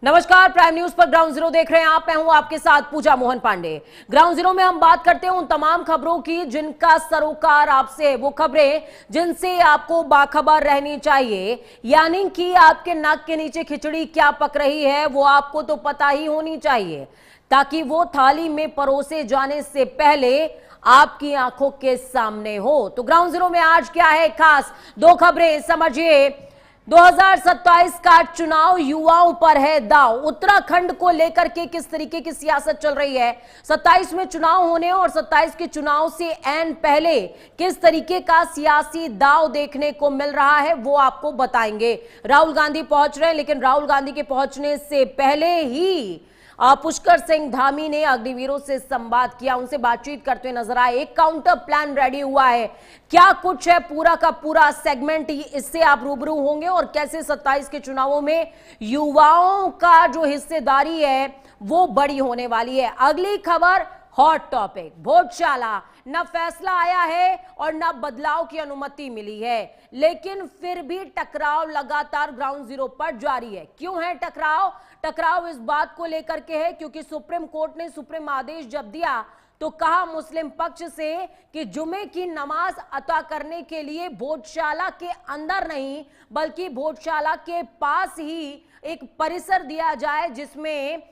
नमस्कार, prime news पर ground zero देख रहे हैं आप। मैं हूं आपके साथ पूजा मोहन पांडे। ग्राउंड जीरो में हम बात करते हैं उन तमाम खबरों की जिनका सरोकार आपसे, वो खबरें जिनसे आपको बाखबर रहनी चाहिए, यानी कि आपके नाक के नीचे खिचड़ी क्या पक रही है वो आपको तो पता ही होनी चाहिए, ताकि वो थाली में परोसे जाने से पहले आपकी आंखों के सामने हो। तो ग्राउंड जीरो में आज क्या है खास, दो खबरें समझिए। 2027 का चुनाव युवाओं पर है दांव। उत्तराखंड को लेकर के किस तरीके की सियासत चल रही है, 27 में चुनाव होने और 27 के चुनाव से ऐन पहले किस तरीके का सियासी दांव देखने को मिल रहा है वो आपको बताएंगे। राहुल गांधी पहुंच रहे हैं, लेकिन राहुल गांधी के पहुंचने से पहले ही पुष्कर सिंह धामी ने अग्निवीरों से संवाद किया, उनसे बातचीत करते हुए नजर आए। एक काउंटर प्लान रेडी हुआ है, क्या कुछ है पूरा का पूरा सेगमेंट, इससे आप रूबरू होंगे और कैसे 27 के चुनावों में युवाओं का जो हिस्सेदारी है वो बड़ी होने वाली है। अगली खबर हॉट टॉपिक, भोजशाला, न फैसला आया है और न बदलाव की अनुमति मिली है, लेकिन फिर भी टकराव लगातार ग्राउंड जीरो पर जारी है। क्यों है टकराव इस बात को लेकर के है क्योंकि सुप्रीम कोर्ट ने सुप्रीम आदेश जब दिया तो कहा मुस्लिम पक्ष से कि जुमे की नमाज अता करने के लिए भोजशाला के अंदर नहीं बल्कि भोजशाला के पास ही एक परिसर दिया जाए जिसमें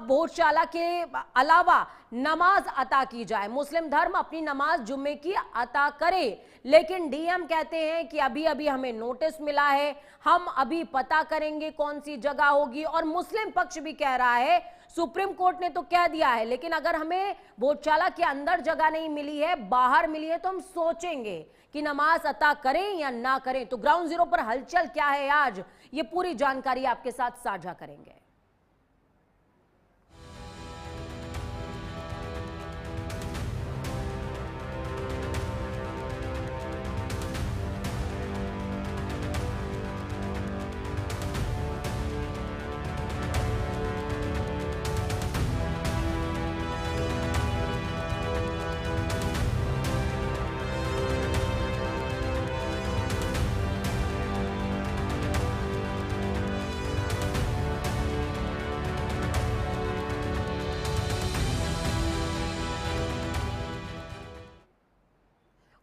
भोजशाला के अलावा नमाज अता की जाए। मुस्लिम धर्म अपनी नमाज जुम्मे की अता करे, लेकिन डीएम कहते हैं कि अभी अभी हमें नोटिस मिला है, हम अभी पता करेंगे कौन सी जगह होगी। और मुस्लिम पक्ष भी कह रहा है सुप्रीम कोर्ट ने तो कह दिया है, लेकिन अगर हमें भोजशाला के अंदर जगह नहीं मिली है, बाहर मिली है, तो हम सोचेंगे कि नमाज अता करें या ना करें। तो ग्राउंड जीरो पर हलचल क्या है आज, ये पूरी जानकारी आपके साथ साझा करेंगे।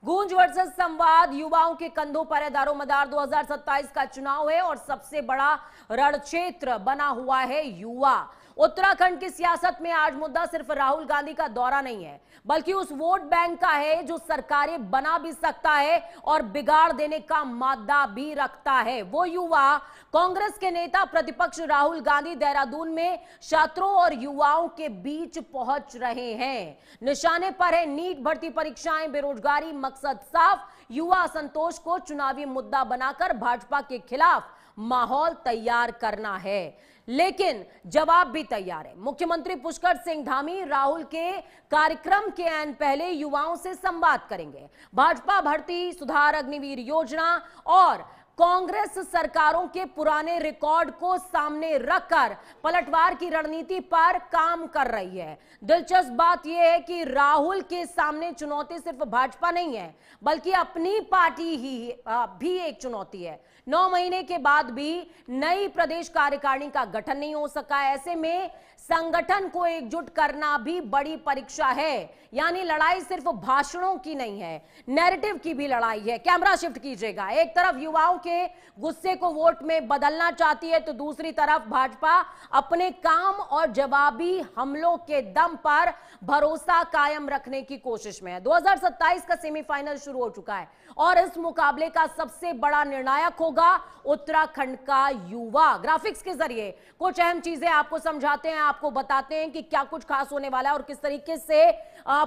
गूंज वर्सेस संवाद, युवाओं के कंधों पर है दारोमदार। 2027 का चुनाव है और सबसे बड़ा रणक्षेत्र बना हुआ है युवा। उत्तराखंड की सियासत में आज मुद्दा सिर्फ राहुल गांधी का दौरा नहीं है, बल्कि उस वोट बैंक का है जो सरकारें बना भी सकता है और बिगाड़ देने का मादा भी रखता है। वो युवा, कांग्रेस के नेता प्रतिपक्ष राहुल गांधी देहरादून में छात्रों और युवाओं के बीच पहुंच रहे हैं। निशाने पर है नीट भर्ती परीक्षाएं, बेरोजगारी, मकसद साफ, युवा असंतोष को चुनावी मुद्दा बनाकर भाजपा के खिलाफ माहौल तैयार करना है। लेकिन जवाब भी तैयार है। मुख्यमंत्री पुष्कर सिंह धामी राहुल के कार्यक्रम के ऐन पहले युवाओं से संवाद करेंगे। भाजपा भर्ती सुधार, अग्निवीर योजना और कांग्रेस सरकारों के पुराने रिकॉर्ड को सामने रखकर पलटवार की रणनीति पर काम कर रही है। दिलचस्प बात यह है कि राहुल के सामने चुनौती सिर्फ भाजपा नहीं है, बल्कि अपनी पार्टी ही भी एक चुनौती है। 9 महीने के बाद भी नई प्रदेश कार्यकारिणी का गठन नहीं हो सका। ऐसे में संगठन को एकजुट करना भी बड़ी परीक्षा है। यानी लड़ाई सिर्फ भाषणों की नहीं है, नैरेटिव की भी लड़ाई है। कैमरा शिफ्ट कीजिएगा। एक तरफ युवाओं के गुस्से को वोट में बदलना चाहती है, तो दूसरी तरफ भाजपा अपने काम और जवाबी हमलों के दम पर भरोसा कायम रखने की कोशिश में है। 2027 का सेमीफाइनल शुरू हो चुका है और इस मुकाबले का सबसे बड़ा निर्णायक होगा उत्तराखंड का युवा। ग्राफिक्स के जरिए कुछ अहम चीजें आपको समझाते हैं, आपको बताते हैं कि क्या कुछ खास होने वाला है और किस तरीके से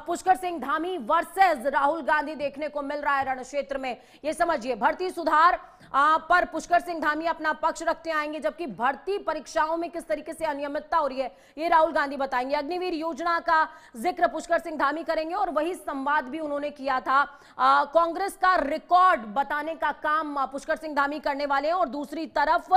पुष्कर सिंह धामी वर्सेस राहुल गांधी देखने को मिल रहा है रण क्षेत्र में। ये समझिए, भर्ती सुधार पर पुष्कर सिंह धामी अपना पक्ष रखते आएंगे, जबकि भर्ती परीक्षाओं में किस तरीके से अनियमितता हो रही है ये राहुल गांधी बताएंगे। अग्निवीर योजना का जिक्र पुष्कर सिंह धामी करेंगे और वही संवाद भी उन्होंने किया था। कांग्रेस का रिकॉर्ड बताने का काम पुष्कर सिंह धामी करने वाले हैं और दूसरी तरफ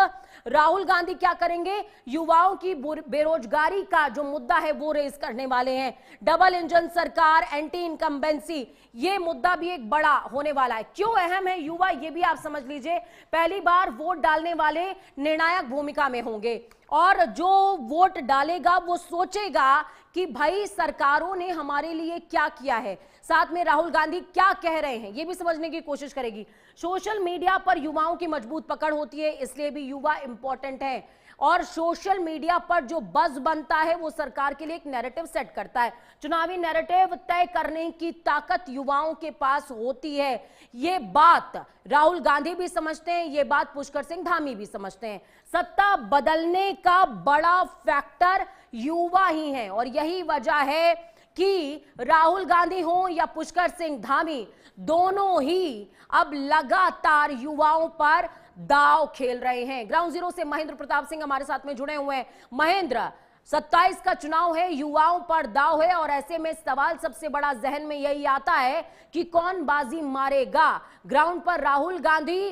राहुल गांधी क्या करेंगे, युवाओं की बेरोजगारी का जो मुद्दा है वो रेज करने वाले हैं। डबल इंजन सरकार, एंटी इनकम्बेंसी, ये मुद्दा भी एक बड़ा होने वाला है। क्यों अहम है युवा, ये भी आप समझ लीजिए। पहली बार वोट डालने वाले निर्णायक भूमिका में होंगे और जो वोट डालेगा वो सोचेगा कि भाई सरकारों ने हमारे लिए क्या किया है, साथ में राहुल गांधी क्या कह रहे हैं ये भी समझने की कोशिश करेगी। सोशल मीडिया पर युवाओं की मजबूत पकड़ होती है, इसलिए भी युवा इंपॉर्टेंट है और सोशल मीडिया पर जो बज़ बनता है वो सरकार के लिए एक नैरेटिव सेट करता है। चुनावी नैरेटिव तय करने की ताकत युवाओं के पास होती है। ये बात राहुल गांधी भी समझते हैं, ये बात पुष्कर सिंह धामी भी समझते हैं। सत्ता बदलने का बड़ा फैक्टर युवा ही है और यही वजह है कि राहुल गांधी हो या पुष्कर सिंह धामी, दोनों ही अब लगातार युवाओं पर दांव खेल रहे हैं। ग्राउंड जीरो से महेंद्र प्रताप सिंह हमारे साथ में जुड़े हुए हैं। महेंद्र, 27 का चुनाव है, युवाओं पर दांव है और ऐसे में सवाल सबसे बड़ा जहन में यही आता है कि कौन बाजी मारेगा। ग्राउंड पर राहुल गांधी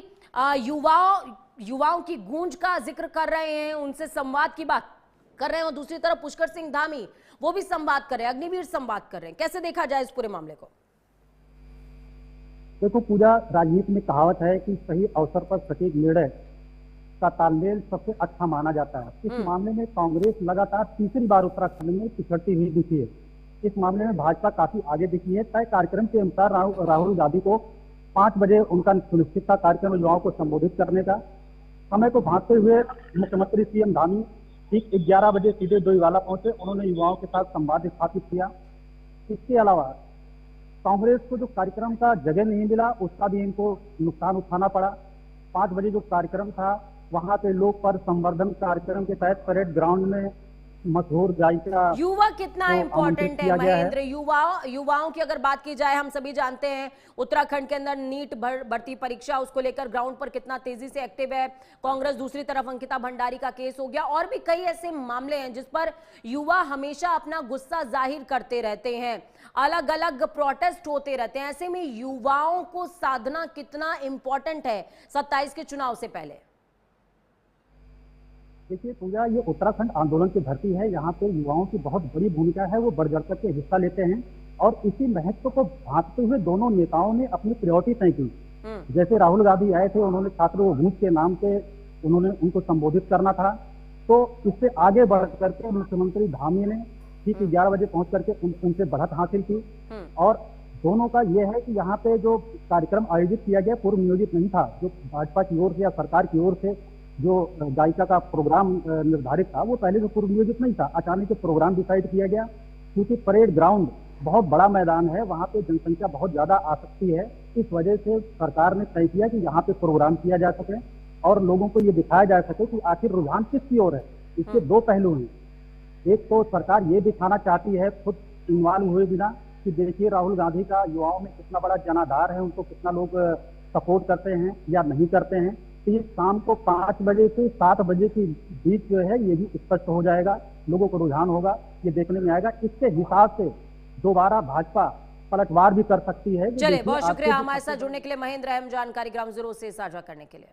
युवाओं की गूंज का जिक्र कर रहे हैं, उनसे संवाद की बात कर रहे हैं और दूसरी तरफ पुष्कर सिंह धामी वो भी संवाद कर रहे हैं, अग्निवीर संवाद कर रहे हैं। कैसे देखा जाए इस पूरे मामले को? देखो पूजा, राजनीति में कहावत है कि सही अवसर पर सटीक निर्णय का तालमेल सबसे अच्छा माना जाता है। इस मामले में कांग्रेस लगातार तीसरी बार उत्तराखंड में पिछड़ती हुई दिखी है। इस मामले में भाजपा काफी आगे दिखी है। तय कार्यक्रम के अनुसार राहुल गांधी को 5 बजे उनका सुनिश्चित था कार्यक्रम युवाओं को संबोधित करने का। समय को भांपते हुए मुख्यमंत्री सीएम धामी ठीक 11 बजे सीधे डोईवाला पहुंचे। उन्होंने युवाओं के साथ संवाद स्थापित किया। इसके अलावा कांग्रेस को जो कार्यक्रम का जगह नहीं मिला उसका भी इनको नुकसान उठाना पड़ा। 5 बजे जो कार्यक्रम था वहां पे लोग पर संवर्धन कार्यक्रम के तहत परेड ग्राउंड में मशहूर गायिका युवा कितना इंपॉर्टेंट है महेंद्र। युवाओं की अगर बात की जाए, हम सभी जानते हैं उत्तराखंड के अंदर नीट भर्ती परीक्षा, उसको लेकर ग्राउंड पर कितना तेजी से एक्टिव है कांग्रेस। दूसरी तरफ अंकिता भंडारी का केस हो गया और भी कई ऐसे मामले हैं जिस पर युवा हमेशा अपना गुस्सा जाहिर करते रहते हैं, अलग अलग प्रोटेस्ट होते रहते हैं। ऐसे में युवाओं को साधना कितना इंपॉर्टेंट है 27 के चुनाव से पहले? देखिए पूजा, ये उत्तराखंड आंदोलन की धरती है। यहाँ पे युवाओं की बहुत बड़ी भूमिका है, वो बढ़ चढ़ के हिस्सा लेते हैं और इसी महत्व को भांपते हुए दोनों नेताओं ने अपनी प्रायोरिटी तय की। जैसे राहुल गांधी आए थे, उन्होंने छात्रों को गूंज के नाम पे उन्होंने उनको संबोधित करना था, तो इससे आगे बढ़ करके मुख्यमंत्री धामी ने ठीक 11 बजे पहुंच करके उनसे बढ़त हासिल की। और दोनों का यह है कि यहाँ पे जो कार्यक्रम आयोजित किया गया पूर्व नियोजित नहीं था। जो भाजपा की ओर से या सरकार की ओर से जो गायिका का प्रोग्राम निर्धारित था वो पहले से पूर्व नियोजित नहीं था, अचानक प्रोग्राम डिसाइड किया गया। क्योंकि परेड ग्राउंड बहुत बड़ा मैदान है, वहाँ पे जनसंख्या बहुत ज्यादा आ सकती है, इस वजह से सरकार ने तय किया कि यहाँ पे प्रोग्राम किया जा सके और लोगों को ये दिखाया जा सके कि आखिर रुझान किसकी ओर है। इसके 2 पहलू हैं। एक तो सरकार ये दिखाना चाहती है खुद इन्वॉल्व हुए बिना कि देखिए राहुल गांधी का युवाओं में कितना बड़ा जनाधार है, उनको कितना लोग सपोर्ट करते हैं या नहीं करते हैं। तो ये शाम को 5 बजे से 7 बजे के बीच जो है ये भी स्पष्ट हो जाएगा, लोगों को रुझान होगा, ये देखने में आएगा। इसके हिसाब से दोबारा भाजपा पलटवार भी कर सकती है। चलिए, बहुत शुक्रिया हमारे साथ जुड़ने के लिए महेंद्र, अहम जानकारी ग्राउंड जीरो से साझा करने के लिए।